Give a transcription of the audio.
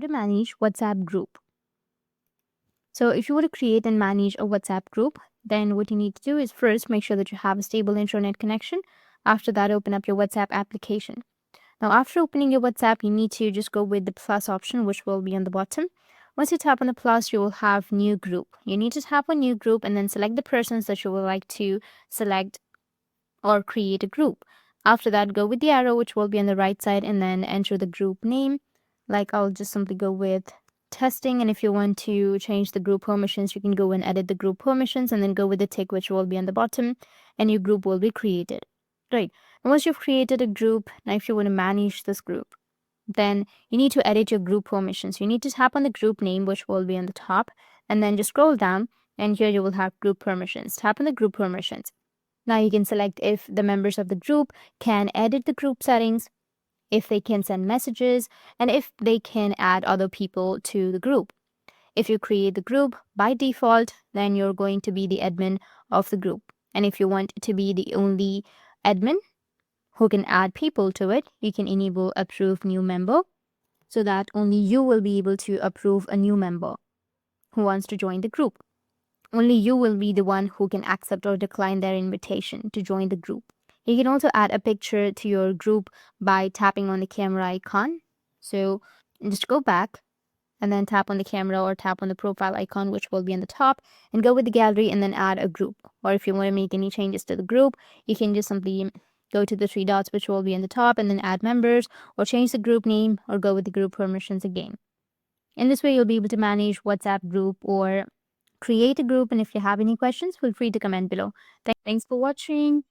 to manage WhatsApp group. So if you want to create and manage a WhatsApp group, then what you need to do is first make sure that you have a stable internet connection. After that, open up your WhatsApp application. Now, after opening your WhatsApp, you need to just go with the plus option, which will be on the bottom. Once you tap on the plus, you will have new group. You need to tap on new group and then select the persons that you would like to select or create a group. After that, go with the arrow, which will be on the right side, and then enter the group name. Like I'll just simply go with testing. And if you want to change the group permissions, you can go and edit the group permissions and then go with the tick, which will be on the bottom, and your group will be created. Right. And once you've created a group, now if you want to manage this group, then you need to edit your group permissions. You need to tap on the group name, which will be on the top, and then just scroll down, and here you will have group permissions. Tap on the group permissions. Now you can select if the members of the group can edit the group settings, if they can send messages, and if they can add other people to the group. If you create the group by default, then you're going to be the admin of the group. And if you want to be the only admin who can add people to it, you can enable approve new member so that only you will be able to approve a new member who wants to join the group. Only you will be the one who can accept or decline their invitation to join the group. You can also add a picture to your group by tapping on the camera icon. So just go back and then tap on the camera or tap on the profile icon, which will be on the top, and go with the gallery and then add a group. Or if you want to make any changes to the group, you can just simply go to the three dots, which will be on the top, and then add members or change the group name or go with the group permissions again. In this way, you'll be able to manage WhatsApp group or create a group. And if you have any questions, feel free to comment below. Thanks for watching.